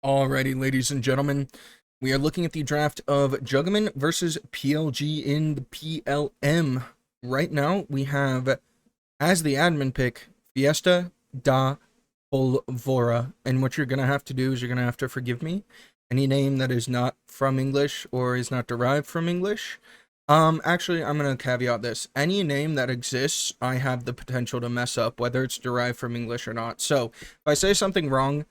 Alrighty, ladies and gentlemen, we are looking at the draft of Juggaman versus PLG in the PLM. Right now, we have, as the admin pick, Fiesta da Polvora. And what you're going to have to do is you're going to have to forgive me. Any name that is not from English or is not derived from English. Actually, I'm going to caveat this. Any name that exists, I have the potential to mess up, whether it's derived from English or not. So, if I say something wrong,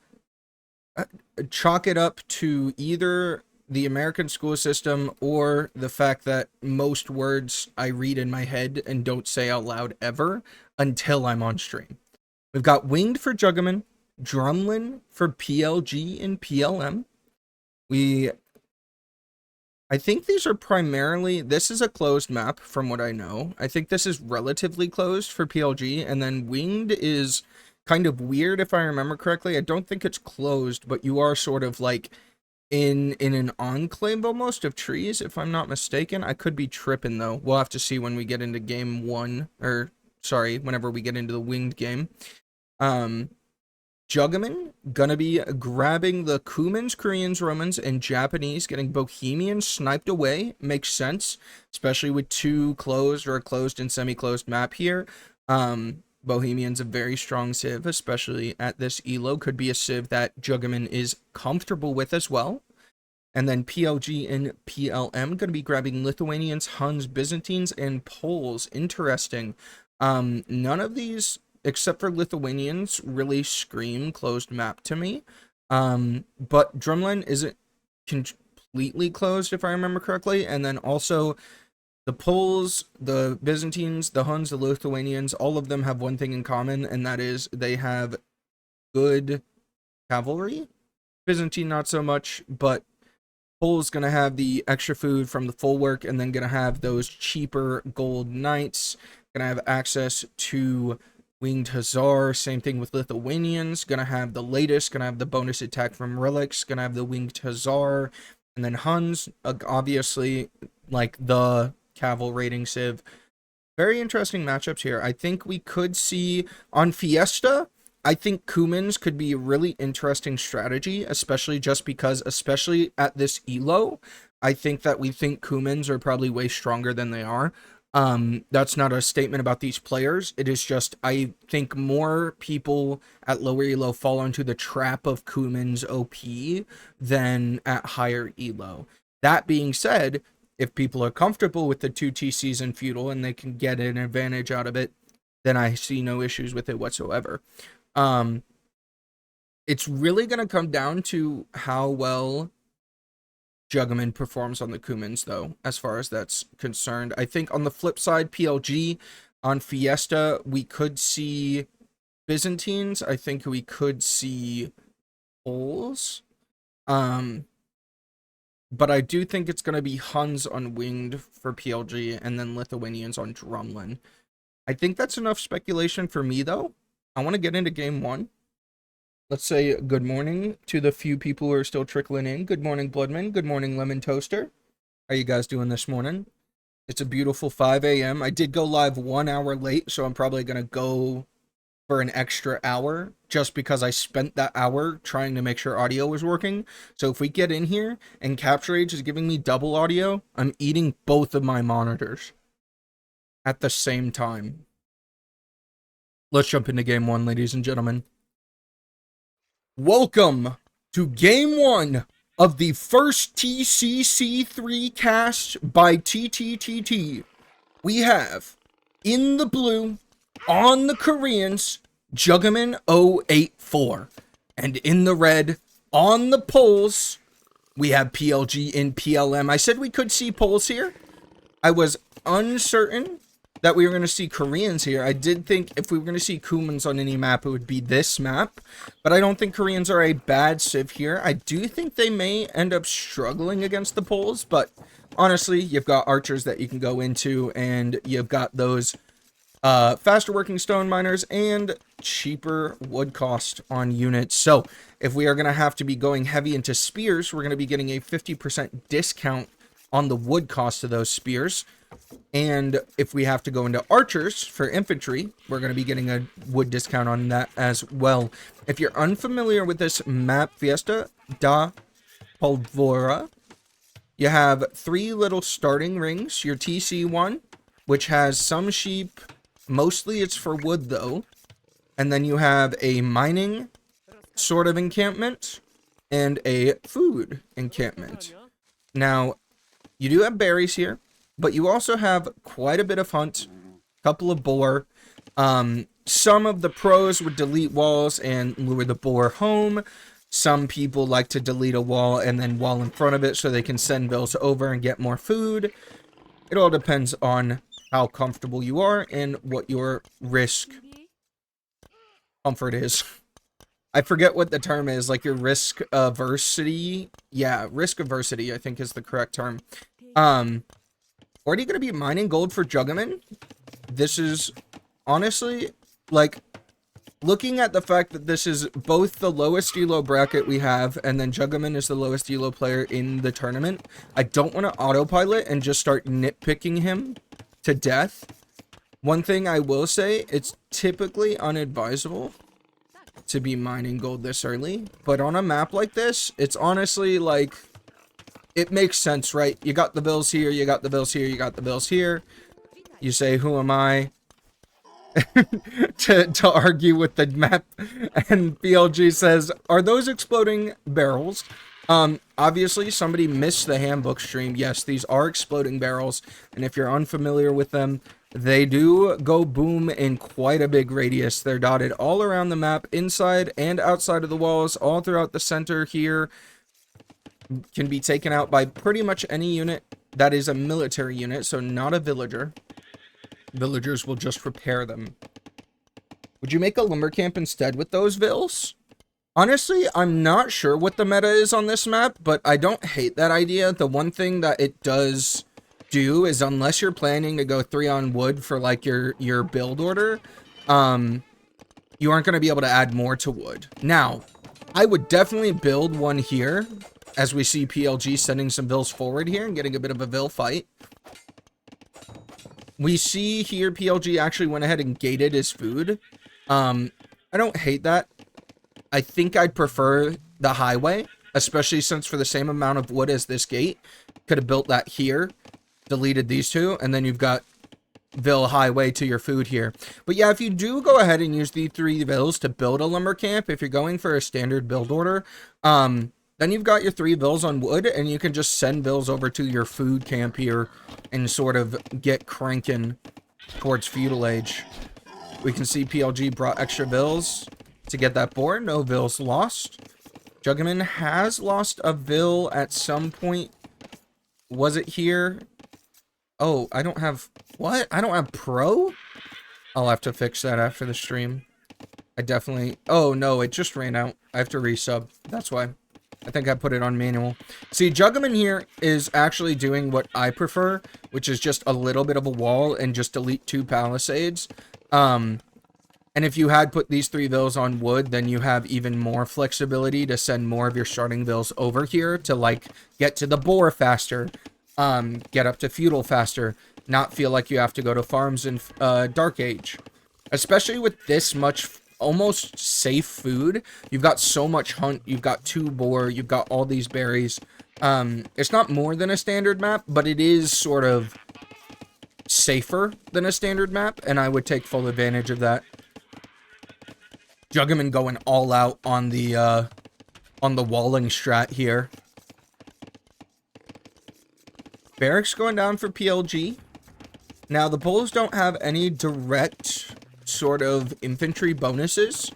chalk it up to either the American school system or the fact that most words I read in my head and don't say out loud ever until I'm on stream. We've got Winged for Juggaman, Drumlin for PLG and PLM. I think these are primarily, this is a closed map from what I know. I think this is relatively closed for PLG, and then Winged is kind of weird if I remember correctly. I don't think it's closed, but you are sort of like in an enclave almost of trees, if I'm not mistaken. I could be tripping though. We'll have to see when we get into game one, or sorry, whenever we get into the Winged game. Juggaman gonna be grabbing the Kumans, Koreans, Romans, and Japanese, getting Bohemians sniped away. Makes sense, especially with two closed or a closed and semi-closed map here. Bohemian's a very strong civ, especially at this elo. Could be a civ that Juggaman is comfortable with as well. And then PLG and PLM going to be grabbing Lithuanians, Huns, Byzantines, and Poles. Interesting. None of these, except for Lithuanians, really scream closed map to me. But Drumline isn't completely closed, if I remember correctly. And then also the Poles, the Byzantines, the Huns, the Lithuanians, all of them have one thing in common, and that is they have good cavalry. Byzantine, not so much, but Poles going to have the extra food from the full work, and then going to have those cheaper gold knights. Going to have access to Winged Hussar. Same thing with Lithuanians. Going to have the latest. Going to have the bonus attack from relics. Going to have the Winged Hussar. And then Huns, obviously, like the Caval rating civ. Very interesting matchups here. I think we could see on Fiesta, I think Kumans could be a really interesting strategy, especially just because, especially at this elo, I think that we think Kumans are probably way stronger than they are. That's not a statement about these players. It is just, I think more people at lower elo fall into the trap of Kumans OP than at higher elo. That being said, if people are comfortable with the 2 TCs and feudal and they can get an advantage out of it, then I see no issues with it whatsoever. It's really going to come down to how well Juggaman performs on the Kumans, though, as far as that's concerned. I think on the flip side, PLG, on Fiesta, we could see Byzantines. I think we could see Poles. But I do think it's going to be Huns on Winged for PLG and then Lithuanians on Drumlin. I think that's enough speculation for me, though. I want to get into game one. Let's say good morning to the few people who are still trickling in. Good morning, Bloodman. Good morning, Lemon Toaster. How are you guys doing this morning? It's a beautiful 5 a.m. I did go live 1 hour late, so I'm probably going to go for an extra hour just because I spent that hour trying to make sure audio was working. So if we get in here and Capture Age is giving me double audio, I'm eating both of my monitors at the same time. Let's jump into game one, ladies and gentlemen. Welcome to game one of the first TCC3 cast by TTTT. We have in the blue, on the Koreans, Juggaman84. And in the red, on the Poles, we have PLG and PLM. I said we could see Poles here. I was uncertain that we were going to see Koreans here. I did think if we were going to see Kumans on any map, it would be this map. But I don't think Koreans are a bad civ here. I do think they may end up struggling against the Poles. But honestly, you've got archers that you can go into. And you've got those faster working stone miners and cheaper wood cost on units. So if we are going to have to be going heavy into spears, we're going to be getting a 50% discount on the wood cost of those spears. And if we have to go into archers for infantry, we're going to be getting a wood discount on that as well. If you're unfamiliar with this map, Fiesta, da Pulvora. You have 3 little starting rings. Your TC one, which has some sheep. Mostly it's for wood, though. And then you have a mining sort of encampment and a food encampment. Now, you do have berries here, but you also have quite a bit of hunt, a couple of boar. Some of the pros would delete walls and lure the boar home. Some people like to delete a wall and then wall in front of it so they can send bills over and get more food. It all depends on how comfortable you are and what your risk comfort is. I forget what the term is, like your risk aversity. Yeah, risk aversity, I think is the correct term. Already gonna be mining gold for Juggaman. This is honestly, like, looking at the fact that this is both the lowest elo bracket we have, and then Juggaman is the lowest elo player in the tournament, I don't want to autopilot and just start nitpicking him to death. One thing I will say, it's typically unadvisable to be mining gold this early, but on a map like this, it's honestly like, it makes sense, right? You got the bills here, you got the bills here, you got the bills here. You say, who am I to argue with the map? And PLG says, are those exploding barrels? Obviously somebody missed the handbook stream. Yes, these are exploding barrels, and if you're unfamiliar with them, they do go boom in quite a big radius. They're dotted all around the map, inside and outside of the walls, all throughout the center here. Can be taken out by pretty much any unit that is a military unit, so not a villager. Villagers will just repair them. Would you make a lumber camp instead with those vills? Honestly, I'm not sure what the meta is on this map, but I don't hate that idea. The one thing that it does do is, unless you're planning to go 3 on wood for like your build order, you aren't going to be able to add more to wood. Now, I would definitely build one here, as we see PLG sending some vills forward here and getting a bit of a vill fight. We see here PLG actually went ahead and gated his food. I don't hate that. I think I'd prefer the highway, especially since for the same amount of wood as this gate, could have built that here, deleted these two, and then you've got Vill highway to your food here. But yeah, if you do go ahead and use the 3 vills to build a lumber camp, if you're going for a standard build order, then you've got your 3 vills on wood, and you can just send vills over to your food camp here and sort of get cranking towards feudal age. We can see PLG brought extra vills to get that board. No vills lost. Juggaman has lost a vill at some point. Was it here? Oh, I don't have... What? I don't have pro? I'll have to fix that after the stream. I definitely... Oh, no, it just ran out. I have to resub. That's why. I think I put it on manual. See, Juggaman here is actually doing what I prefer, which is just a little bit of a wall and just delete 2 palisades. And if you had put these 3 vills on wood, then you have even more flexibility to send more of your starting vills over here to, like, get to the boar faster, get up to feudal faster, not feel like you have to go to farms in Dark Age. Especially with this much almost safe food, you've got so much hunt, you've got 2 boar, you've got all these berries. It's not more than a standard map, but it is sort of safer than a standard map, and I would take full advantage of that. Juggaman going all out on the walling strat here. Barracks going down for PLG. Now, the bulls don't have any direct sort of infantry bonuses,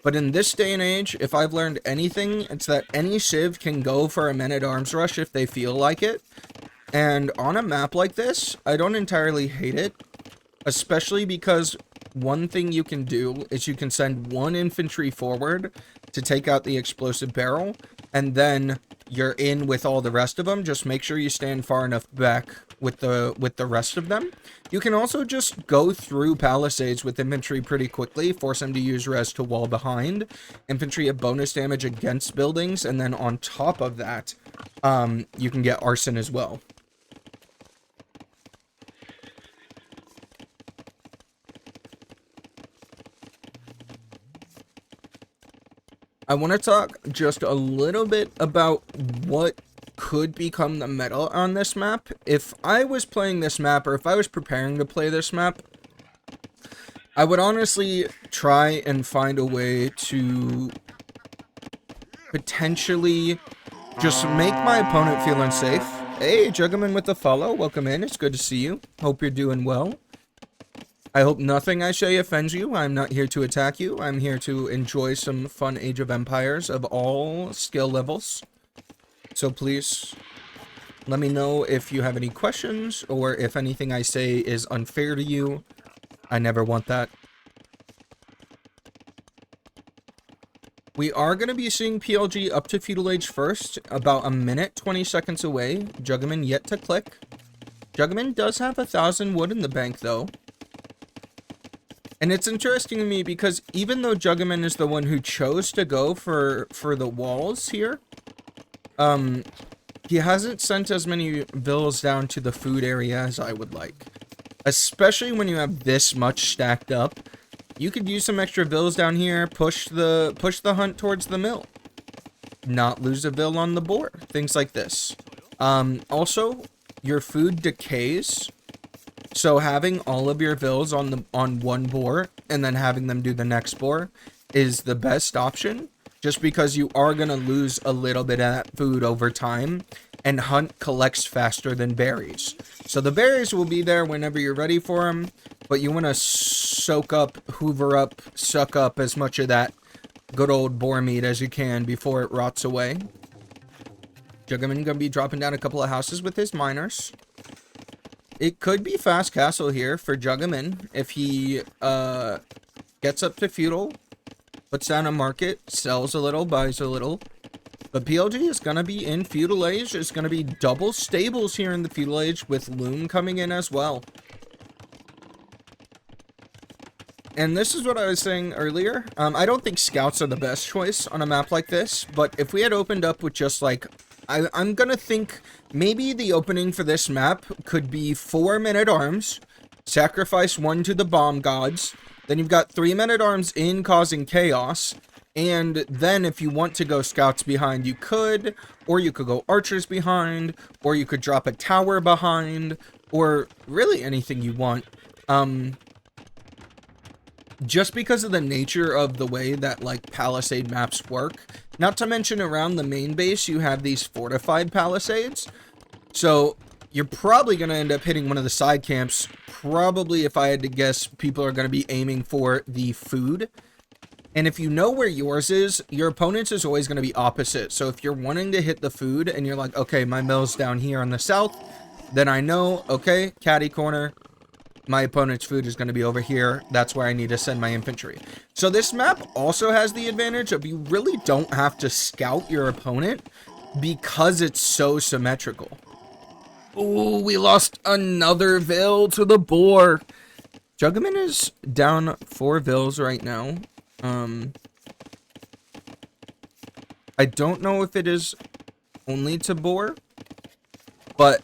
but in this day and age, if I've learned anything, it's that any civ can go for a men-at-arms rush if they feel like it. And on a map like this, I don't entirely hate it, especially because one thing you can do is you can send 1 infantry forward to take out the explosive barrel, and then you're in with all the rest of them. Just make sure you stand far enough back with the rest of them. You can also just go through palisades with infantry pretty quickly, force them to use res to wall behind. Infantry have bonus damage against buildings, and then on top of that, you can get arson as well. I want to talk just a little bit about what could become the meta on this map. If I was playing this map, or if I was preparing to play this map, I would honestly try and find a way to potentially just make my opponent feel unsafe. Hey, Juggaman with the follow. Welcome in. It's good to see you. Hope you're doing well. I hope nothing I say offends you. I'm not here to attack you. I'm here to enjoy some fun Age of Empires of all skill levels. So please, let me know if you have any questions or if anything I say is unfair to you. I never want that. We are going to be seeing PLG up to Feudal Age first, about a minute, 20 seconds away. Juggaman yet to click. Juggaman does have 1,000 wood in the bank, though. And it's interesting to me because even though Juggaman is the one who chose to go for the walls here, he hasn't sent as many bills down to the food area as I would like. Especially when you have this much stacked up. You could use some extra bills down here, push the hunt towards the mill. Not lose a bill on the boar. Things like this. Also, your food decays. So having all of your vills on one boar and then having them do the next boar is the best option, just because you are going to lose a little bit of that food over time, and hunt collects faster than berries. So the berries will be there whenever you're ready for them, but you want to soak up, hoover up, suck up as much of that good old boar meat as you can before it rots away. Juggaman gonna be dropping down a couple of houses with his miners. It could be fast castle here for Juggaman if he gets up to feudal, puts down a market, sells a little, buys a little. But PLG is going to be in feudal age. There's going to be double stables here in the feudal age with loom coming in as well. And this is what I was saying earlier. I don't think scouts are the best choice on a map like this, but if we had opened up with just like, I'm gonna think maybe the opening for this map could be 4 men-at-arms, sacrifice 1 to the bomb gods, then you've got 3 men-at-arms in causing chaos, and then if you want to go scouts behind, you could, or you could go archers behind, or you could drop a tower behind, or really anything you want. Just because of the nature of the way that, like, palisade maps work. Not to mention around the main base, you have these fortified palisades. So, you're probably going to end up hitting one of the side camps. Probably, if I had to guess, people are going to be aiming for the food. And if you know where yours is, your opponent's is always going to be opposite. So, if you're wanting to hit the food, and you're like, okay, my mill's down here on the south, then I know, okay, catty corner. My opponent's food is going to be over here. That's where I need to send my infantry. So this map also has the advantage of you really don't have to scout your opponent because it's so symmetrical. Ooh, we lost another vill to the boar. Juggaman is down 4 vills right now. I don't know if it is only to boar, but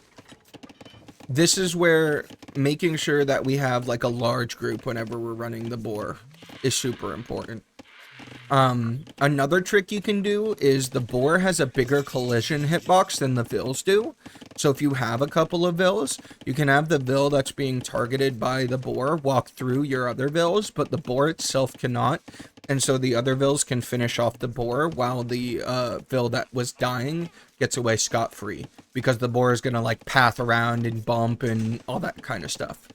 this is where making sure that we have like a large group whenever we're running the boar is super important. Another trick you can do is the boar has a bigger collision hitbox than the vills do. So if you have a couple of vills, you can have the vill that's being targeted by the boar walk through your other vills, but the boar itself cannot. And so the other vills can finish off the boar while the vill that was dying gets away scot-free. Because the boar is going to like path around and bump and all that kind of stuff.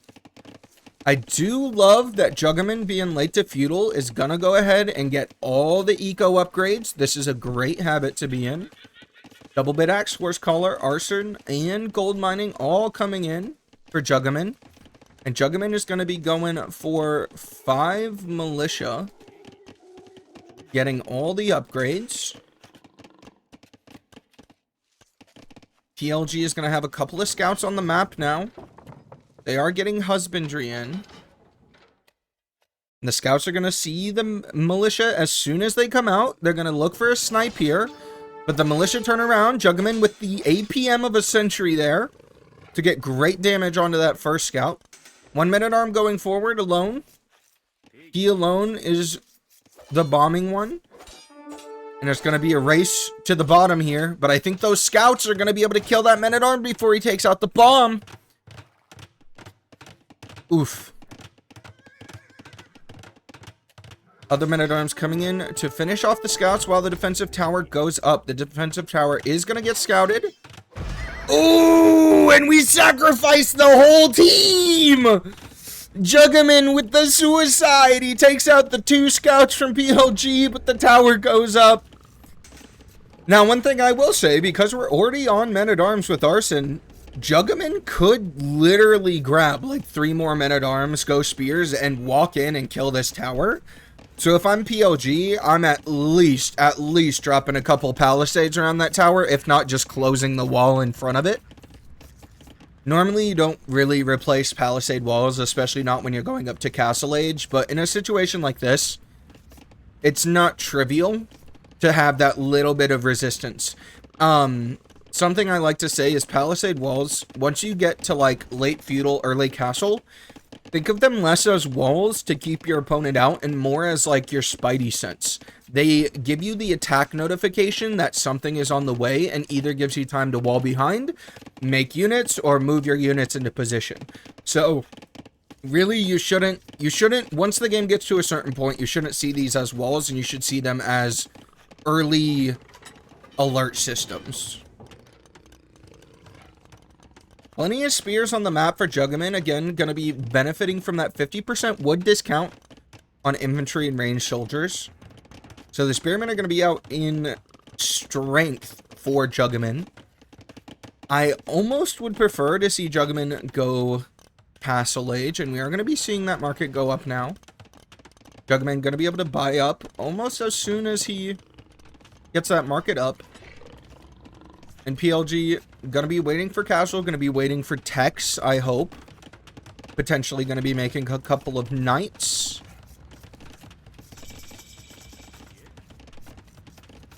I do love that Juggaman being late to feudal is going to go ahead and get all the eco upgrades. This is a great habit to be in. Double bit axe, horse collar, arson, and gold mining all coming in for Juggaman. And Juggaman is going to be going for 5 militia. Getting all the upgrades. PLG is going to have a couple of scouts on the map now. They are getting husbandry in. And the scouts are going to see the militia as soon as they come out. They're going to look for a snipe here. But the militia turn around. Juggaman with the APM of a century there. To get great damage onto that first scout. 1 men-at-arm going forward alone. He alone is the bombing one. And there's going to be a race to the bottom here. But I think those scouts are going to be able to kill that men-at-arms before he takes out the bomb. Oof. Other men-at-arms coming in to finish off the scouts while the defensive tower goes up. The defensive tower is going to get scouted. Ooh, and we sacrificed the whole team! Juggaman with the suicide. He takes out the 2 scouts from PLG, but the tower goes up. Now, one thing I will say, because we're already on men-at-arms with Arson, Juggaman could literally grab like 3 more men-at-arms, go spears, and walk in and kill this tower. So if I'm PLG, I'm at least dropping a couple palisades around that tower, if not just closing the wall in front of it. Normally, you don't really replace palisade walls, especially not when you're going up to castle age, but in a situation like this, it's not trivial to have that little bit of resistance. Something I like to say is palisade walls, once you get to like late feudal, early castle, think of them less as walls to keep your opponent out and more as like your spidey sense. They give you the attack notification that something is on the way and either gives you time to wall behind, make units, or move your units into position. So really you shouldn't, once the game gets to a certain point, you shouldn't see these as walls and you should see them as early alert systems. Plenty of spears on the map for Juggaman. Again, going to be benefiting from that 50% wood discount on infantry and ranged soldiers. So the spearmen are going to be out in strength for Juggaman. I almost would prefer to see Juggaman go castle age, and we are going to be seeing that market go up now. Juggaman going to be able to buy up almost as soon as he gets that market up. And PLG gonna be waiting for castle, gonna be waiting for techs, I hope. Potentially gonna be making a couple of knights.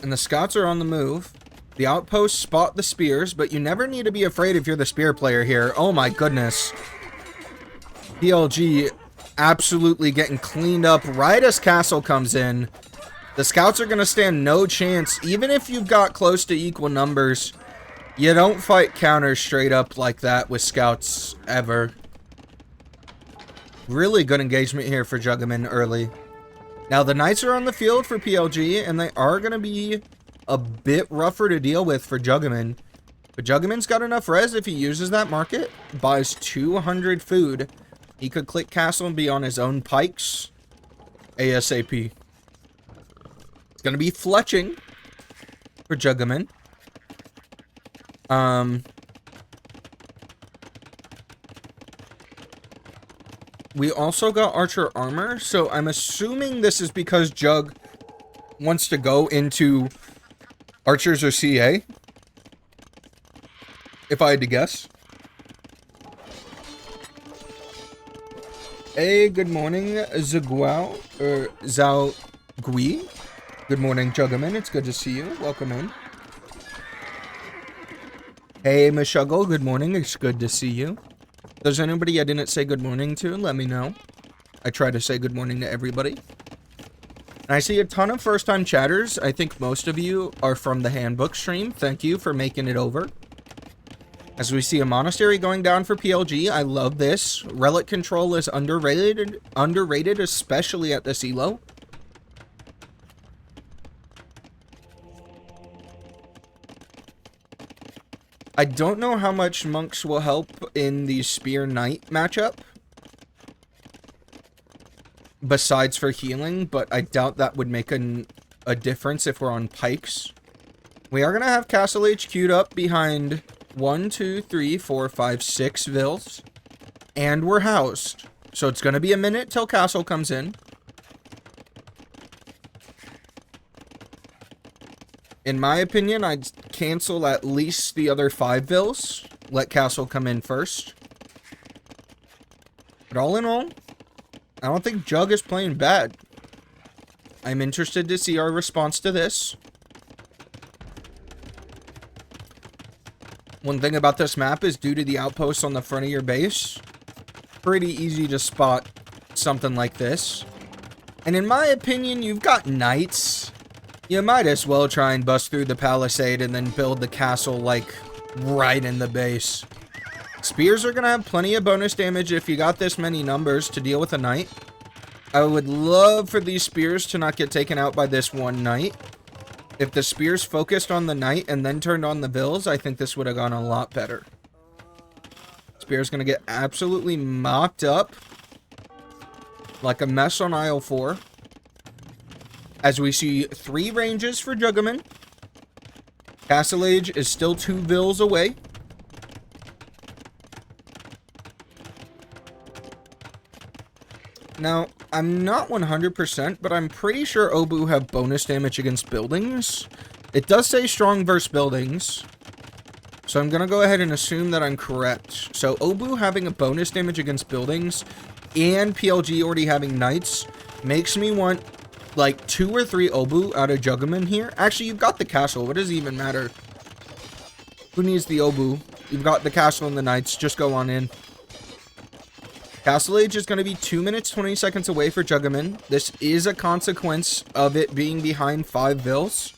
And the scouts are on the move. The outposts spot the spears, but you never need to be afraid if you're the spear player here. Oh my goodness. PLG absolutely getting cleaned up right as castle comes in. The scouts are going to stand no chance. Even if you've got close to equal numbers, you don't fight counters straight up like that with scouts ever. Really good engagement here for Juggaman early. Now, the knights are on the field for PLG, and they are going to be a bit rougher to deal with for Juggaman. But Juggaman's got enough res if he uses that market, buys 200 food. He could click castle and be on his own pikes ASAP. It's going to be fletching for Juggaman. We also got archer armor, so I'm assuming this is because Jug wants to go into archers or CA. If I had to guess. Hey, good morning, Ziguao, or Zhao Gui. Good morning, Juggaman. It's good to see you. Welcome in. Hey, Meshuggle. Good morning. It's good to see you. If there's anybody I didn't say good morning to, let me know. I try to say good morning to everybody. And I see a ton of first-time chatters. I think most of you are from the handbook stream. Thank you for making it over. As we see a monastery going down for PLG, I love this. Relic control is underrated, especially at this elo. I don't know how much monks will help in the spear knight matchup, besides for healing, but I doubt that would make a difference if we're on pikes. We are going to have Castle Age queued up behind 1, 2, 3, 4, 5, 6 vills, and we're housed. So it's going to be a minute till Castle comes in. In my opinion, I'd cancel at least the other 5 vills. Let Castle come in first. But all in all, I don't think Jug is playing bad. I'm interested to see our response to this. One thing about this map is due to the outposts on the front of your base, pretty easy to spot something like this. And in my opinion, you've got knights. You might as well try and bust through the palisade and then build the castle, like, right in the base. Spears are gonna have plenty of bonus damage if you got this many numbers to deal with a knight. I would love for these spears to not get taken out by this one knight. If the spears focused on the knight and then turned on the vills, I think this would have gone a lot better. Spear's gonna get absolutely mopped up like a mess on aisle 4. As we see 3 ranges for Juggaman. Castle Age is still 2 vills away. Now, I'm not 100%, but I'm pretty sure Obu have bonus damage against buildings. It does say strong versus buildings. So I'm going to go ahead and assume that I'm correct. So Obu having a bonus damage against buildings and PLG already having knights makes me want like 2 or 3 Obu out of Juggaman here. Actually, you've got the castle. What does it even matter? Who needs the Obu? You've got the castle and the knights. Just go on in. Castle Age is going to be 2 minutes, 20 seconds away for Juggaman. This is a consequence of it being behind 5 vills.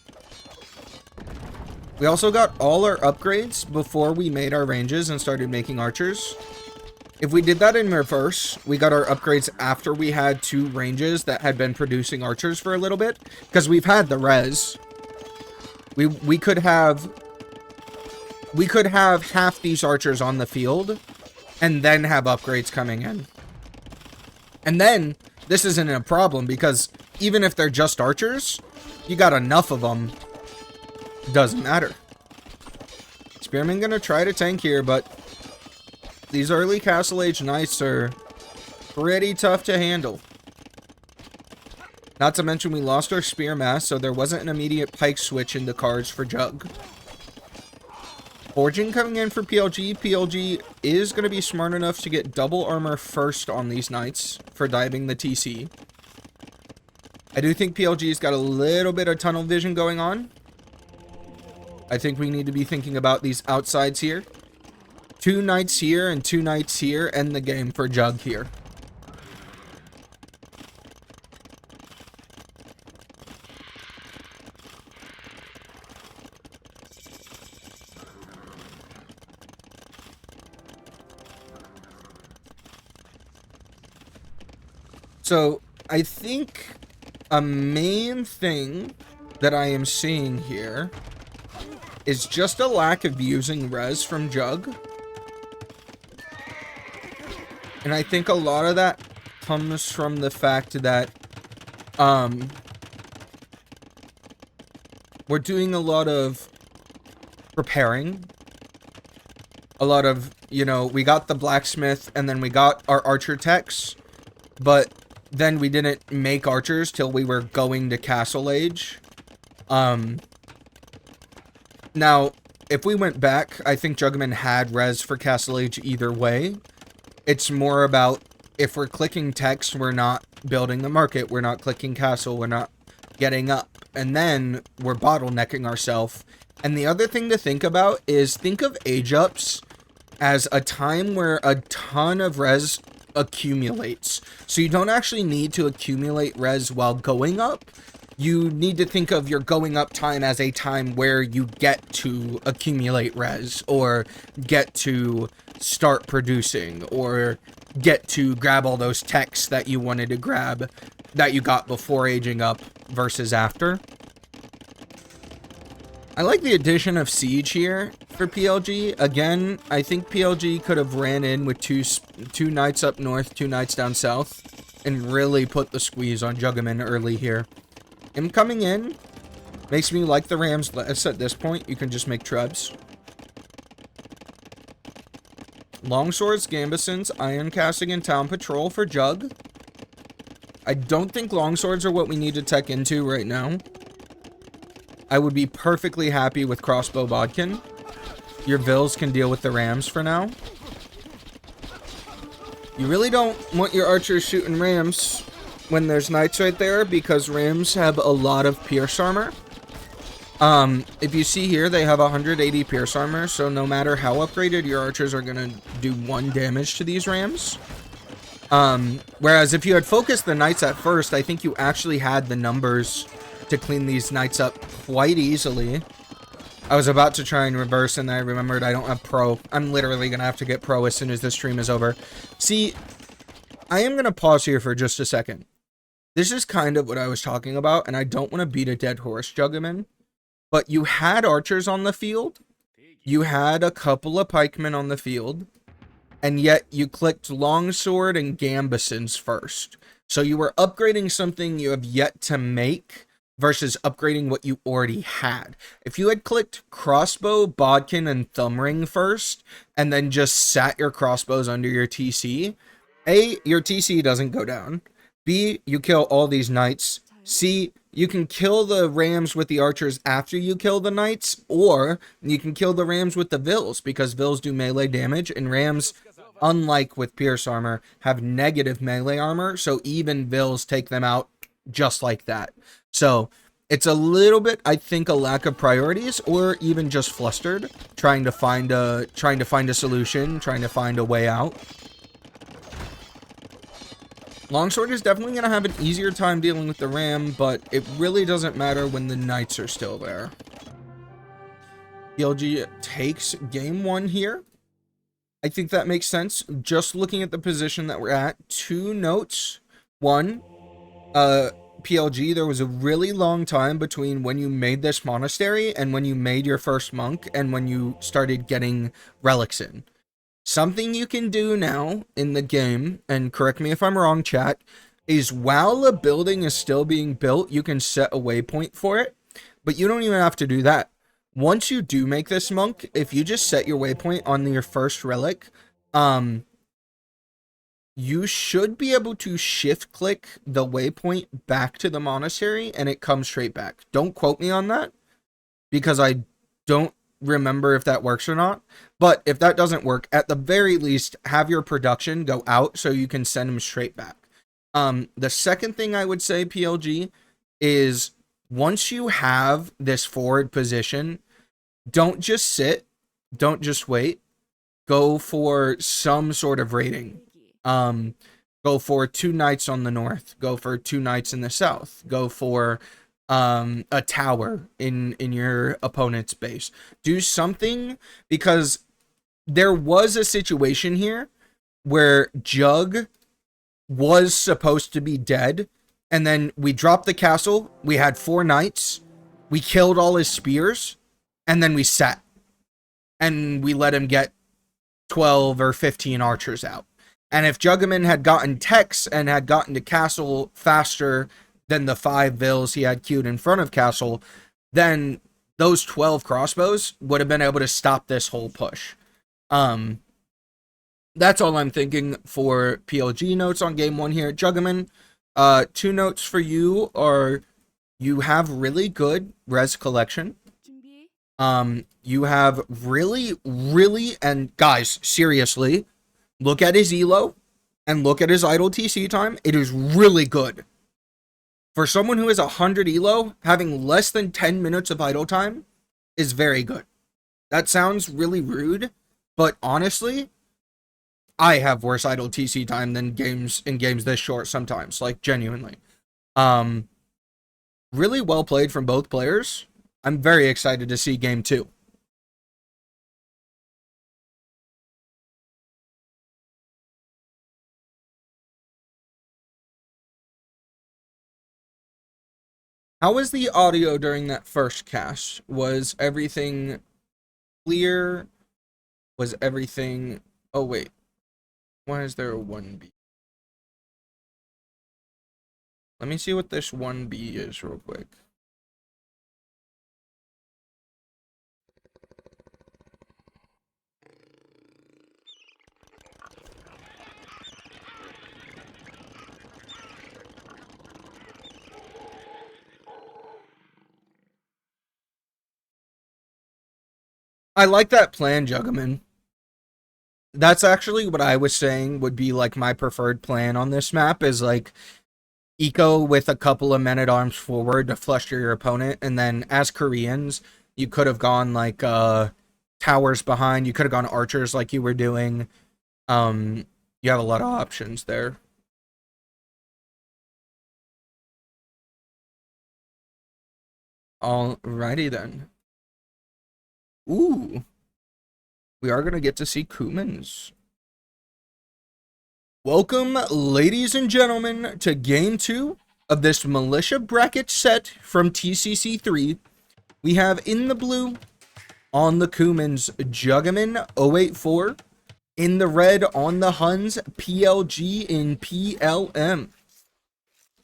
We also got all our upgrades before we made our ranges and started making archers. If we did that in reverse, we got our upgrades after we had 2 ranges that had been producing archers for a little bit. Because we've had the res. We could have half these archers on the field and then have upgrades coming in. And then, this isn't a problem, because even if they're just archers, you got enough of them. Doesn't matter. Spearman gonna try to tank here, but these early Castle Age knights are pretty tough to handle. Not to mention we lost our spear mass, so there wasn't an immediate pike switch into cards for Jug. Forging coming in for PLG. PLG is going to be smart enough to get double armor first on these knights for diving the TC. I do think PLG's got a little bit of tunnel vision going on. I think we need to be thinking about these outsides here. 2 knights here and 2 knights here. End the game for Jug here. So, I think a main thing that I am seeing here is just a lack of using res from Jug. And I think a lot of that comes from the fact that we're doing a lot of preparing. A lot of, you know, we got the blacksmith and then we got our archer techs, but then we didn't make archers till we were going to Castle Age. Now, if we went back, I think Juggaman had res for Castle Age either way. It's more about, if we're clicking text, we're not building the market, we're not clicking castle, we're not getting up. And then we're bottlenecking ourselves. And the other thing to think about is, think of age ups as a time where a ton of res accumulates. So you don't actually need to accumulate res while going up. You need to think of your going up time as a time where you get to accumulate res, or get to start producing, or get to grab all those techs that you wanted to grab that you got before aging up versus after. I like the addition of Siege here for PLG. Again, I think PLG could have ran in with two knights up north, 2 knights down south, and really put the squeeze on Juggaman early here. Him coming in makes me like the Rams less at this point. You can just make trebs. Longswords, Gambesons, Iron Casting, and Town Patrol for Jug. I don't think longswords are what we need to tech into right now. I would be perfectly happy with Crossbow Bodkin. Your Vills can deal with the Rams for now. You really don't want your archers shooting Rams when there's knights right there, because Rams have a lot of pierce armor. If you see here, they have 180 pierce armor, so no matter how upgraded, your archers are gonna do 1 damage to these Rams. Whereas if you had focused the knights at first, I think you actually had the numbers to clean these knights up quite easily. I was about to try and reverse, and then I remembered I don't have pro. I'm literally going to have to get pro as soon as this stream is over. See, I am going to pause here for just a second. This is kind of what I was talking about, and I don't want to beat a dead horse, Juggaman. But you had archers on the field. You had a couple of pikemen on the field. And yet you clicked longsword and gambesons first. So you were upgrading something you have yet to make versus upgrading what you already had. If you had clicked crossbow, bodkin, and thumb ring first, and then just sat your crossbows under your TC, A, your TC doesn't go down. B, you kill all these knights. C, you can kill the rams with the archers after you kill the knights, or you can kill the rams with the vills, because vills do melee damage, and rams, unlike with pierce armor, have negative melee armor, so even vills take them out just like that. So it's a little bit, I think, a lack of priorities, or even just flustered, trying to find a solution, trying to find a way out. Longsword is definitely going to have an easier time dealing with the ram, but it really doesn't matter when the knights are still there. PLG takes game 1 here. I think that makes sense. Just looking at the position that we're at, 2 notes. 1, PLG, there was a really long time between when you made this monastery and when you made your first monk and when you started getting relics in. Something you can do now in the game, and correct me if I'm wrong, chat, is while a building is still being built, you can set a waypoint for it, but you don't even have to do that. Once you do make this monk, if you just set your waypoint on your first relic, you should be able to shift click the waypoint back to the monastery and it comes straight back. Don't quote me on that, because I don't remember if that works or not. But if that doesn't work, at the very least, have your production go out so you can send them straight back. The second thing I would say, PLG, is once you have this forward position, don't just sit, don't just wait, go for some sort of raiding. Go for 2 knights on the north, go for 2 knights in the south, go for a tower in your opponent's base. Do something, because there was a situation here where Jug was supposed to be dead, and then we dropped the castle, we had 4 knights, we killed all his spears, and then we sat. And we let him get 12 or 15 archers out. And if Juggaman had gotten techs and had gotten to castle faster than the 5 vills he had queued in front of castle, then those 12 crossbows would have been able to stop this whole push. That's all I'm thinking for PLG notes on game 1 here. Juggaman, 2 notes for you are, you have really good res collection. You have really, and guys, seriously, look at his elo and look at his idle TC time. It is really good. For someone who is 100 elo, having less than 10 minutes of idle time is very good. That sounds really rude, but honestly, I have worse idle TC time than games this short sometimes, like genuinely. Really well played from both players. I'm very excited to see game 2. How was the audio during that first cast? Was everything clear? Was everything... Oh, wait. Why is there a 1B? Let me see what this 1B is real quick. I like that plan, Juggaman. That's actually what I was saying would be like my preferred plan on this map, is like eco with a couple of men-at-arms forward to fluster your opponent, and then as Koreans, you could have gone like towers behind, you could have gone archers like you were doing. You have a lot of options there. Alrighty then. Ooh. We are going to get to see Kumans. Welcome, ladies and gentlemen, to Game 2 of this Militia Bracket set from TCC3. We have in the blue, on the Kumans, Juggaman84. In the red, on the Huns, PLGinPLM.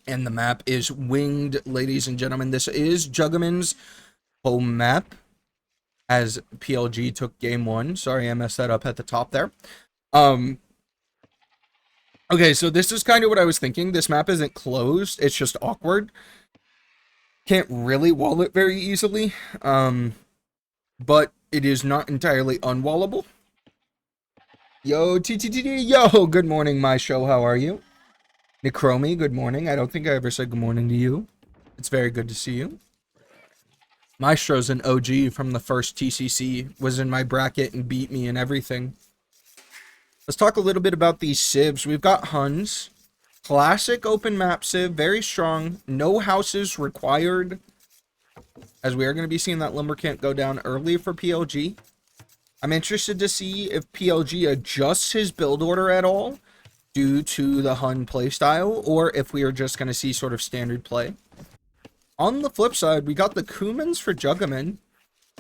And the map is Winged, ladies and gentlemen. This is Juggaman's home map, as PLG took game 1. Sorry, I messed that up at the top there. Okay, so this is kind of what I was thinking. This map isn't closed, it's just awkward. Can't really wall it very easily, but it is not entirely unwallable. Yo, TTTD, yo, good morning, my show, how are you? Necromi, good morning. I don't think I ever said good morning to you. It's very good to see you. Maestro's an OG from the first TCC, was in my bracket and beat me and everything. Let's talk a little bit about these civs. We've got Huns. Classic open map civ, very strong. No houses required, as we are going to be seeing that lumber camp go down early for PLG. I'm interested to see if PLG adjusts his build order at all due to the Hun playstyle, or if we are just going to see sort of standard play. On the flip side, we got the Kumans for Juggaman,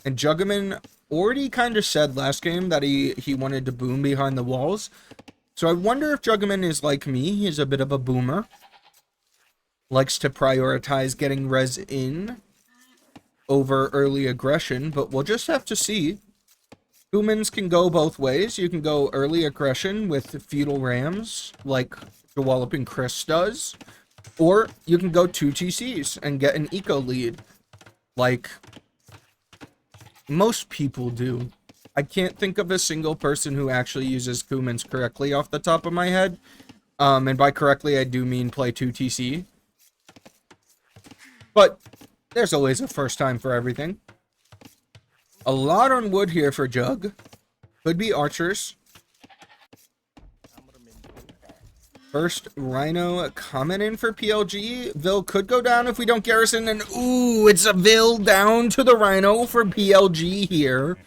and Juggaman already kind of said last game that he wanted to boom behind the walls. So I wonder if Juggaman is like me. He's a bit of a boomer. Likes to prioritize getting res in over early aggression, but we'll just have to see. Kumans can go both ways. You can go early aggression with feudal rams, like Juggaman Chris does, or you can go 2 TCs and get an eco lead, like most people do. I can't think of a single person who actually uses Kumans correctly off the top of my head. And by correctly, I do mean play 2 TC. But there's always a first time for everything. A lot on wood here for Jug. Could be archers. First Rhino coming in for PLG. Vil could go down if we don't garrison. And ooh, it's a Vil down to the Rhino for PLG here.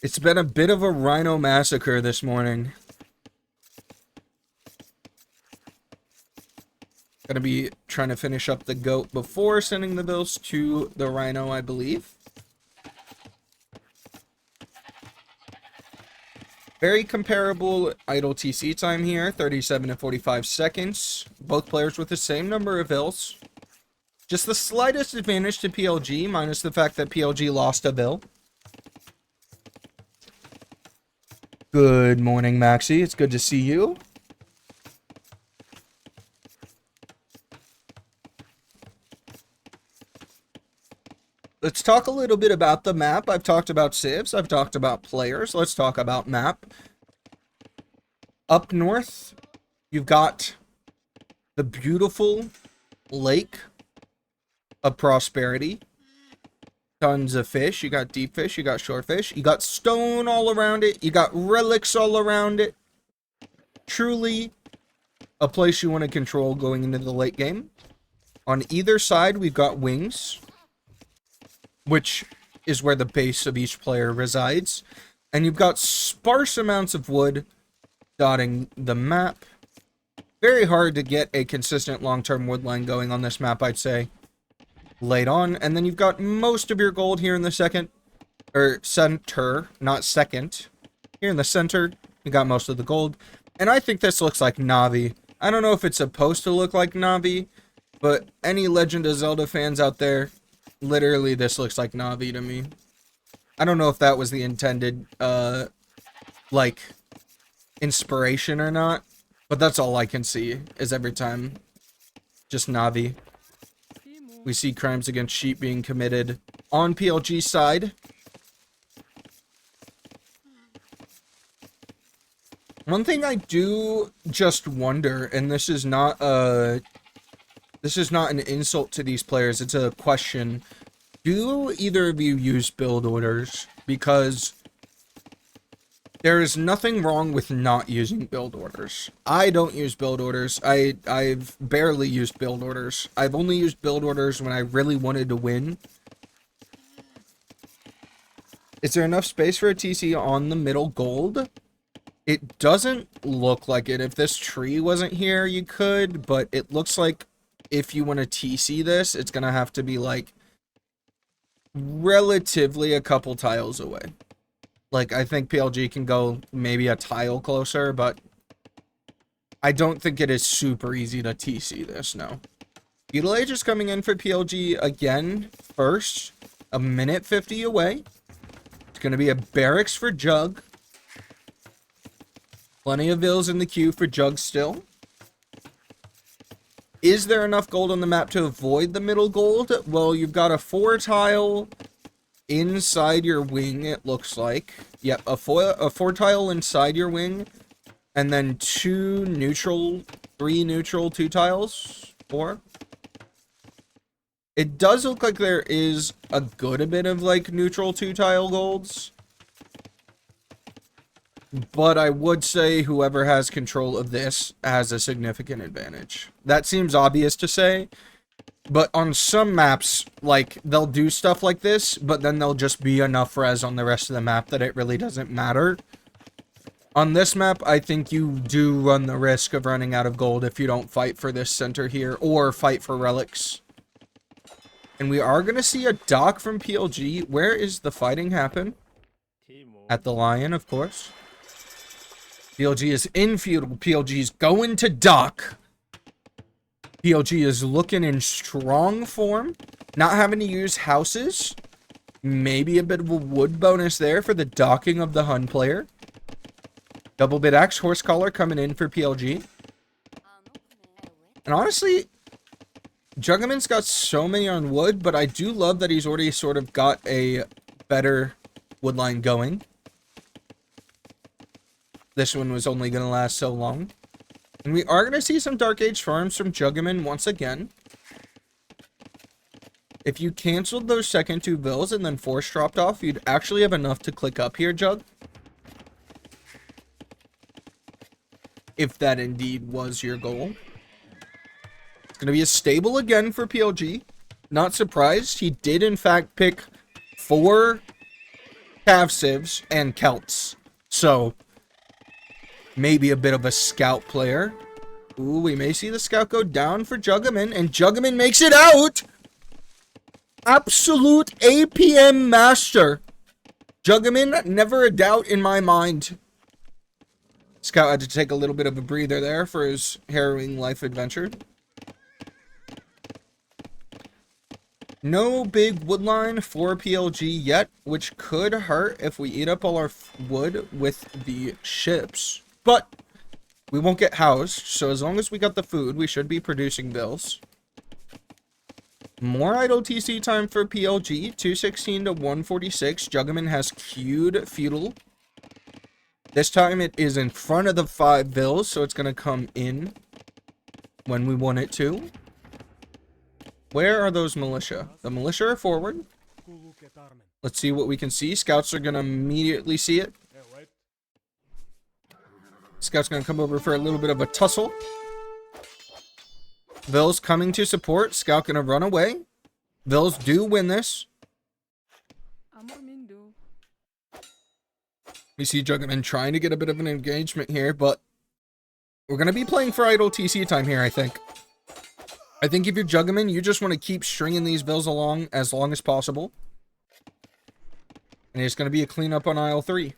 It's been a bit of a Rhino massacre this morning. Gonna be trying to finish up the goat before sending the Vils to the Rhino, I believe. Very comparable idle TC time here, 37 to 45 seconds. Both players with the same number of Vils. Just the slightest advantage to PLG, minus the fact that PLG lost a Vil. Good morning, Maxi. It's good to see you. Let's talk a little bit about the map. I've talked about civs. I've talked about players. Let's talk about map. Up north, you've got the beautiful lake of prosperity. Tons of fish. You got deep fish. You got short fish. You got stone all around it. You got relics all around it. Truly a place you want to control going into the late game. On either side, we've got wings, which is where the base of each player resides. And you've got sparse amounts of wood dotting the map. Very hard to get a consistent long-term wood line going on this map, I'd say. Late on. And then you've got most of your gold here in the center, not second. Here in the center, you got most of the gold. And I think this looks like Navi. I don't know if it's supposed to look like Navi, but any Legend of Zelda fans out there, literally, this looks like Navi to me. I don't know if that was the intended, like, inspiration or not, but that's all I can see, is every time just Navi. We see crimes against sheep being committed on PLG's side. One thing I do just wonder, and this is not an insult to these players, it's a question. Do either of you use build orders? Because there is nothing wrong with not using build orders. I don't use build orders. I've barely used build orders. I've only used build orders when I really wanted to win. Is there enough space for a TC on the middle gold? It doesn't look like it. If this tree wasn't here, you could, but it looks like if you want to TC this, it's going to have to be like relatively a couple tiles away. Like, I think PLG can go maybe a tile closer, but I don't think it is super easy to TC this, no. Feudal Age is coming in for PLG again first, a minute 50 away. It's going to be a barracks for Jug. Plenty of vills in the queue for Jug still. Is there enough gold on the map to avoid the middle gold? Well, you've got a 4-tile inside your wing, it looks like. Yep, a 4-tile inside your wing. And then 3 neutral, 2 tiles. 4. It does look like there is a good bit of, like, neutral 2-tile golds. But I would say whoever has control of this has a significant advantage. That seems obvious to say. But on some maps, like, they'll do stuff like this, but then there'll just be enough res on the rest of the map that it really doesn't matter. On this map, I think you do run the risk of running out of gold if you don't fight for this center here, or fight for relics. And we are going to see a dock from PLG. Where is the fighting happen? At the Lion, of course. PLG is in feudal. PLG is going to dock. PLG is looking in strong form. Not having to use houses. Maybe a bit of a wood bonus there for the docking of the Hun player. Double bit axe, horse collar coming in for PLG. And honestly, Juggaman's got so many on wood, but I do love that he's already sort of got a better wood line going. This one was only going to last so long. And we are going to see some Dark Age farms from Juggaman once again. If you canceled those second 2 bills and then force dropped off, you'd actually have enough to click up here, Jug. If that indeed was your goal. It's going to be a stable again for PLG. Not surprised. He did, in fact, pick 4 Cav Civs and Celts. So, maybe a bit of a scout player. Ooh, we may see the scout go down for Juggaman, and Juggaman makes it out! Absolute APM master. Juggaman, never a doubt in my mind. Scout had to take a little bit of a breather there for his harrowing life adventure. No big wood line for PLG yet, which could hurt if we eat up all our wood with the ships. But we won't get housed, so as long as we got the food, we should be producing bills. More idle TC time for PLG, 216 to 146. Juggaman has queued feudal. This time it is in front of the 5 bills, so it's going to come in when we want it to. Where are those militia? The militia are forward. Let's see what we can see. Scouts are going to immediately see it. Scout's going to come over for a little bit of a tussle. Vills coming to support. Scout going to run away. Vills do win this. We see Juggaman trying to get a bit of an engagement here, but we're going to be playing for idle TC time here, I think. I think if you're Juggaman, you just want to keep stringing these bills along as long as possible. And it's going to be a cleanup on aisle 3.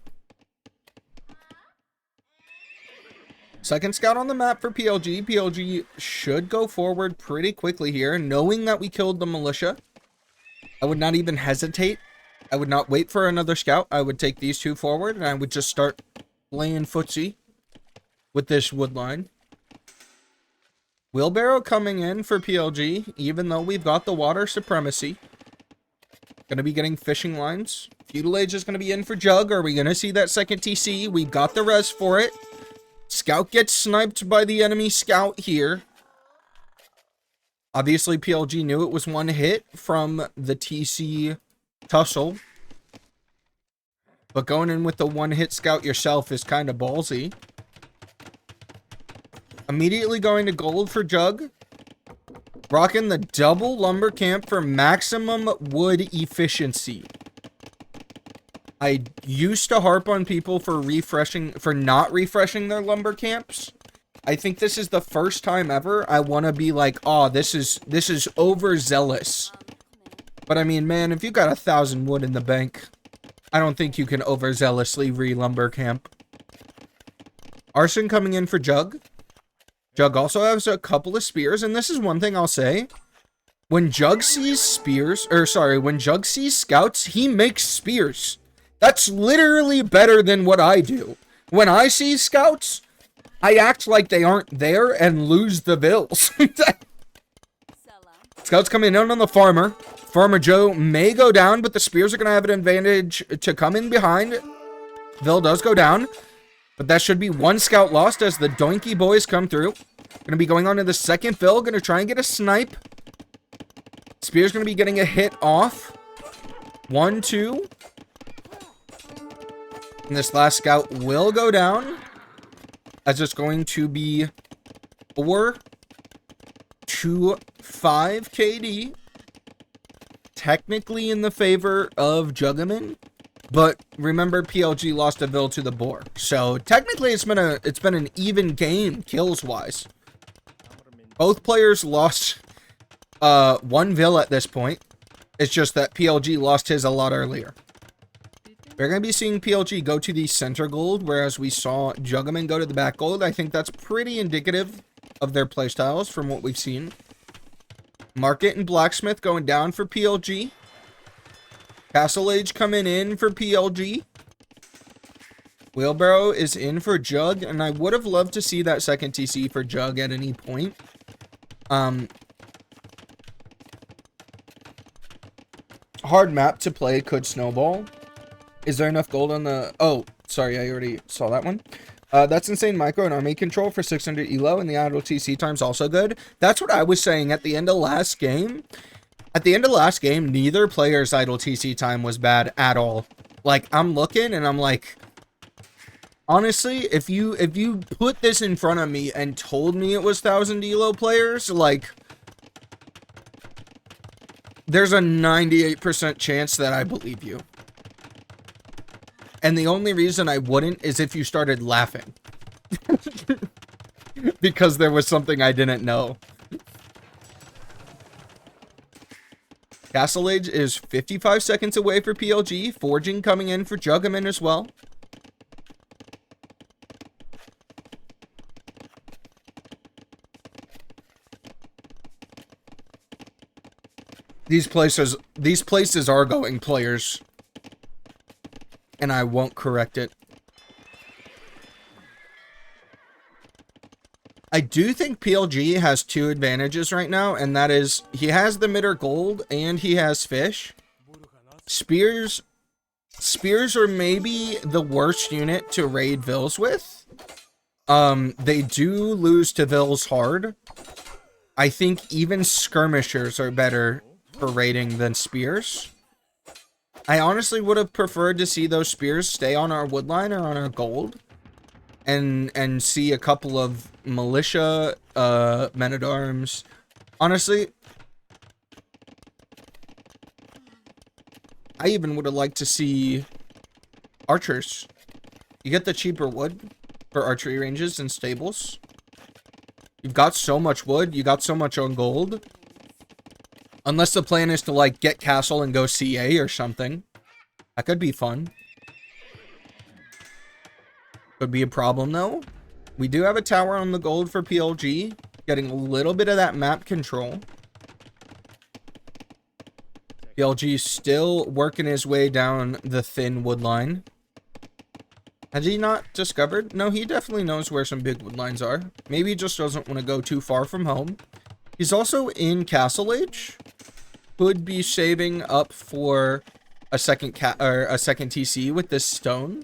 Second scout on the map for PLG. PLG should go forward pretty quickly here, knowing that we killed the militia. I would not even hesitate. I would not wait for another scout. I would take these 2 forward, and I would just start playing footsie with this wood line. Wheelbarrow coming in for PLG, even though we've got the water supremacy. Going to be getting fishing lines. Feudal Age is going to be in for Jug. Are we going to see that second TC? We got the res for it. Scout gets sniped by the enemy scout here. Obviously, PLG knew it was 1 hit from the TC tussle. But going in with the 1-hit scout yourself is kind of ballsy. Immediately going to gold for Jug. Rocking the double lumber camp for maximum wood efficiency. I used to harp on people for not refreshing their lumber camps. I think this is the first time ever I want to be like, oh, this is overzealous. But I mean, man, if you got 1,000 wood in the bank, I don't think you can overzealously re-lumber camp. Arson coming in for Jug. Jug also has a couple of spears, and this is one thing I'll say. When Jug sees when Jug sees scouts, he makes spears. That's literally better than what I do. When I see scouts, I act like they aren't there and lose the vills. Scouts coming in on the farmer. Farmer Joe may go down, but the spears are going to have an advantage to come in behind. Vill does go down, but that should be one scout lost as the Doinky boys come through. Going to be going on to the second Vill. Going to try and get a snipe. Spear's going to be getting a hit off. 1, 2. And this last scout will go down, as it's going to be 4 to 5 KD. Technically in the favor of Juggaman, but remember PLG lost a Vill to the boar. So technically it's been an even game kills wise. Both players lost 1 Vill at this point. It's just that PLG lost his a lot earlier. We're going to be seeing PLG go to the center gold, whereas we saw Juggaman go to the back gold. I think that's pretty indicative of their playstyles from what we've seen. Market and Blacksmith going down for PLG. Castle Age coming in for PLG. Wheelbarrow is in for Jug, and I would have loved to see that second TC for Jug at any point. Hard map to play could snowball. Is there enough gold on the... Oh, sorry, I already saw that one. That's insane micro and army control for 600 elo, and the idle TC time's also good. That's what I was saying at the end of last game. At the end of last game, neither player's idle TC time was bad at all. Like, I'm looking and I'm like, honestly, if you put this in front of me and told me it was 1,000 elo players, like, there's a 98% chance that I believe you. And the only reason I wouldn't is if you started laughing. Because there was something I didn't know. Castle Age is 55 seconds away for PLG. Forging coming in for Juggaman as well. These places are going players. And I won't correct it. I do think PLG has 2 advantages right now, and that is he has the midder gold and he has fish. Spears are maybe the worst unit to raid Vills with. They do lose to Vills hard. I think even skirmishers are better for raiding than spears. I honestly would have preferred to see those spears stay on our woodline or on our gold. And see a couple of militia, men-at-arms. Honestly, I even would have liked to see archers. You get the cheaper wood for archery ranges and stables. You've got so much wood, you got so much on gold. Unless the plan is to, like, get castle and go CA or something. That could be fun. Could be a problem, though. We do have a tower on the gold for PLG. Getting a little bit of that map control. PLG still working his way down the thin wood line. Has he not discovered? No, he definitely knows where some big wood lines are. Maybe he just doesn't want to go too far from home. He's also in Castle Age. Could be saving up for a second TC with this stone.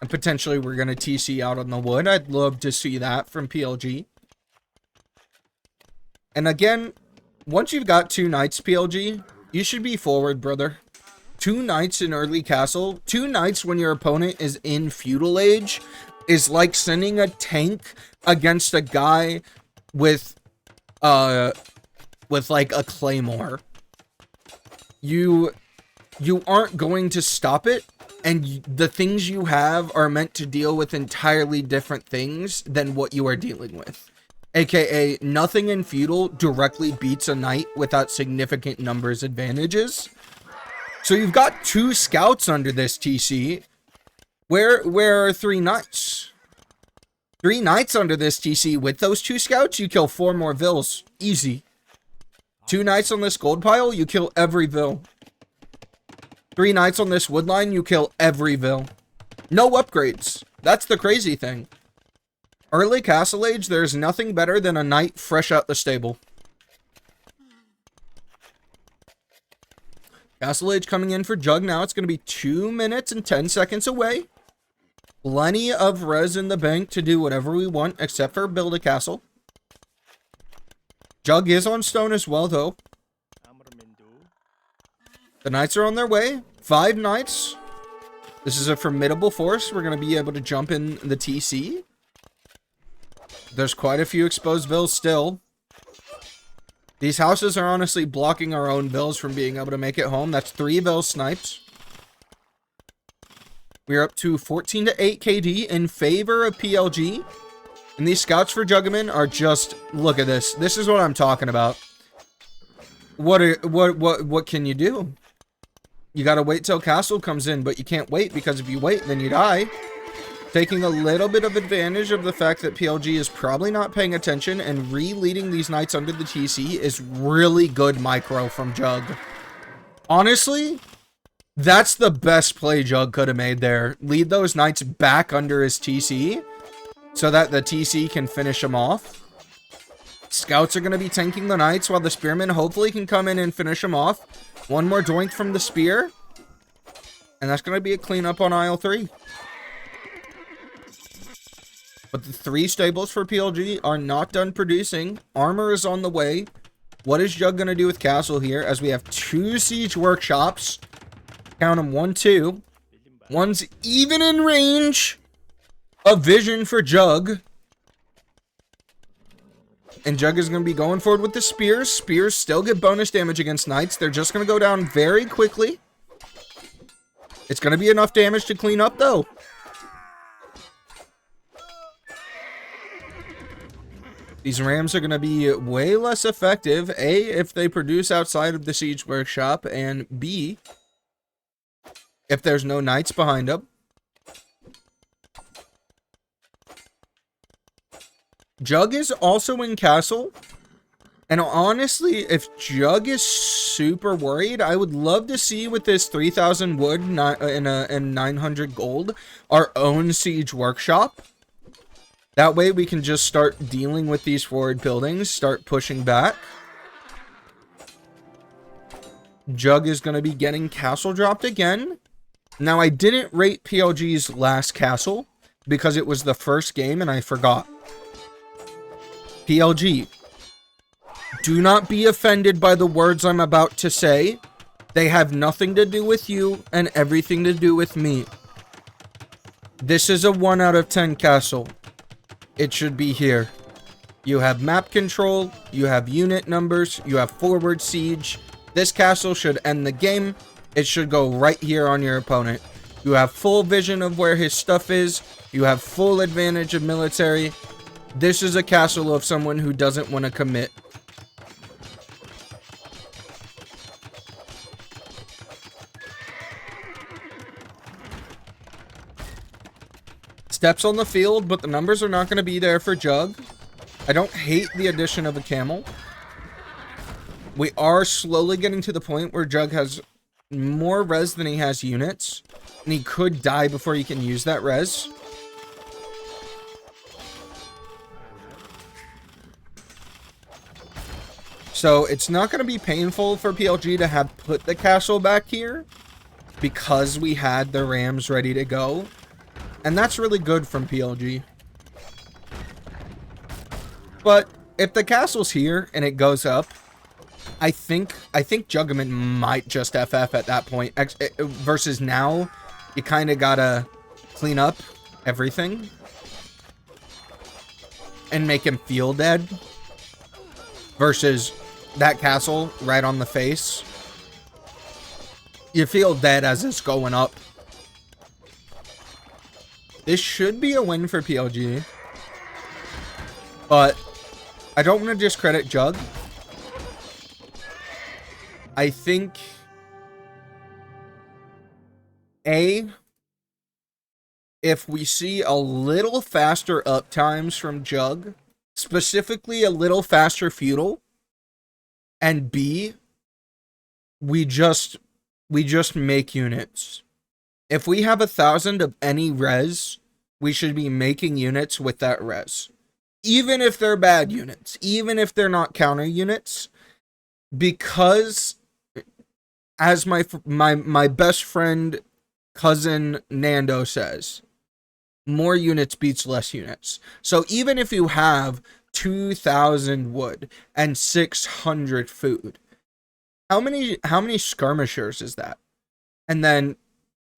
And potentially we're going to TC out on the wood. I'd love to see that from PLG. And again, once you've got 2 knights, PLG, you should be forward, brother. 2 knights in early castle, 2 knights when your opponent is in feudal age, is like sending a tank against a guy with like a claymore. You aren't going to stop it And the things you have are meant to deal with entirely different things than what you are dealing with. AKA, nothing in feudal directly beats a knight without significant numbers advantages. So you've got 2 scouts under this TC. Where are 3 knights? 3 knights under this TC. With those 2 scouts, you kill 4 more vills. Easy. 2 knights on this gold pile, you kill every vill. 3 knights on this wood line, you kill every vill. No upgrades. That's the crazy thing. Early Castle Age, there's nothing better than a knight fresh out the stable. Castle Age coming in for Jug now. It's going to be 2 minutes and 10 seconds away. Plenty of res in the bank to do whatever we want, except for build a castle. Jug is on stone as well, though. The knights are on their way. 5 knights. This is a formidable force. We're going to be able to jump in the TC. There's quite a few exposed vills still. These houses are honestly blocking our own vills from being able to make it home. That's 3 vills sniped. We're up to 14 to 8 KD in favor of PLG. And these scouts for Juggaman are just, look at this. This is what I'm talking about. What can you do? You gotta wait till castle comes in, but you can't wait because if you wait, then you die. Taking a little bit of advantage of the fact that PLG is probably not paying attention and re-leading these knights under the TC is really good micro from Jug. Honestly, that's the best play Jug could have made there. Lead those knights back under his TC so that the TC can finish him off. Scouts are going to be tanking the knights while the spearmen hopefully can come in and finish him off. One more doink from the spear. And that's going to be a cleanup on aisle 3. But the 3 stables for PLG are not done producing. Armor is on the way. What is Jug going to do with castle here as we have 2 siege workshops? Count them, 1, 2. One's even in range of vision for Jug. And Jug is going to be going forward with the spears. Spears still get bonus damage against knights. They're just going to go down very quickly. It's going to be enough damage to clean up, though. These rams are going to be way less effective, A, if they produce outside of the siege workshop, and B, if there's no knights behind them. Jug is also in castle, and honestly, if Jug is super worried, I would love to see with this 3,000 wood and 900 gold, our own siege workshop. That way we can just start dealing with these forward buildings, start pushing back. Jug is going to be getting castle dropped again. Now, I didn't rate PLG's last castle because it was the first game and I forgot. PLG, do not be offended by the words I'm about to say. They have nothing to do with you and everything to do with me. This is a 1 out of 10 castle. It should be here. You have map control, you have unit numbers, you have forward siege. This castle should end the game. It should go right here on your opponent. You have full vision of where his stuff is. You have full advantage of military. This is a castle of someone who doesn't want to commit. Steps on the field, but the numbers are not going to be there for Jug. I don't hate the addition of a camel. We are slowly getting to the point where Jug has more res than he has units. And he could die before he can use that res. So it's not going to be painful for PLG to have put the castle back here because we had the rams ready to go. And that's really good from PLG. But if the castle's here and it goes up, I think Juggaman might just FF at that point. Versus now, you kind of gotta clean up everything and make him feel dead. Versus that castle right on the face. You feel dead as it's going up. This should be a win for PLG. But I don't want to discredit Jug. I think if we see a little faster up times from Jug, specifically a little faster feudal, and B, we just make units. If we have 1,000 of any res, we should be making units with that res. Even if they're bad units, even if they're not counter units, because as my best friend cousin Nando says, more units beats less units. So even if you have 2,000 wood and 600 food, how many skirmishers is that? And then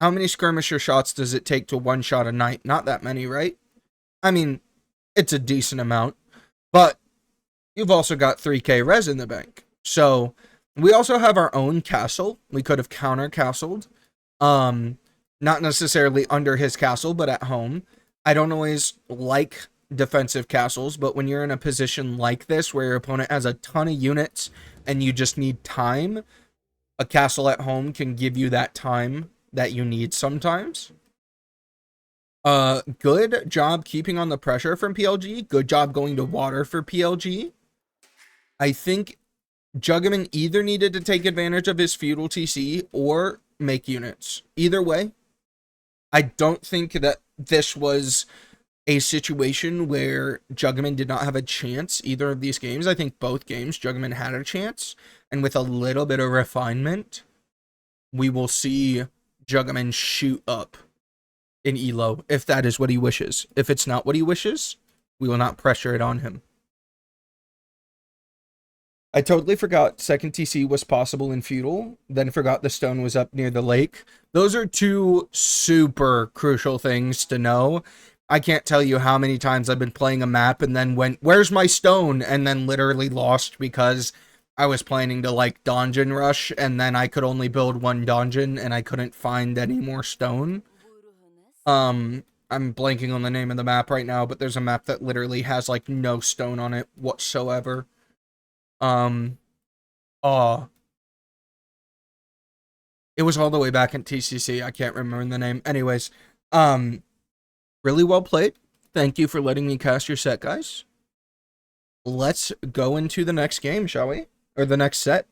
how many skirmisher shots does it take to one shot a knight? Not that many, right? I mean, it's a decent amount, but you've also got 3k res in the bank. So we also have our own castle. We could have counter-castled. Not necessarily under his castle, but at home. I don't always like defensive castles, but when you're in a position like this, where your opponent has a ton of units and you just need time, a castle at home can give you that time that you need sometimes. Good job keeping on the pressure from PLG. Good job going to water for PLG. I think Juggaman either needed to take advantage of his feudal TC or make units. Either way, I don't think that this was a situation where Juggaman did not have a chance either of these games. I think both games Juggaman had a chance, and with a little bit of refinement, we will see Juggaman shoot up in elo if that is what he wishes. If it's not what he wishes, we will not pressure it on him. I totally forgot second TC was possible in feudal, then forgot the stone was up near the lake. Those are two super crucial things to know. I can't tell you how many times I've been playing a map and then went, where's my stone? And then literally lost because I was planning to like dungeon rush and then I could only build one dungeon and I couldn't find any more stone. I'm blanking on the name of the map right now, but there's a map that literally has like no stone on it whatsoever. It was all the way back in TCC. I can't remember the name. Anyways, really well played. Thank you for letting me cast your set, guys. Let's go into the next game, shall we? Or the next set.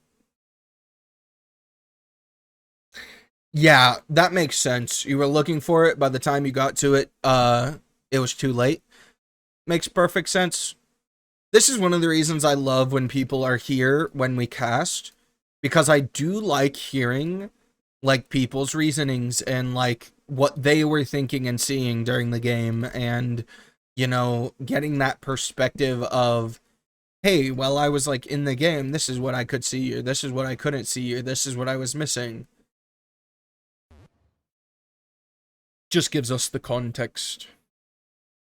Yeah, that makes sense. You were looking for it. By the time you got to it, it was too late. Makes perfect sense. This is one of the reasons I love when people are here when we cast, because I do like hearing like people's reasonings and like what they were thinking and seeing during the game, and you know, getting that perspective of, hey, while I was like in the game, this is what I could see, or this is what I couldn't see, or this is what I was missing. Just gives us the context.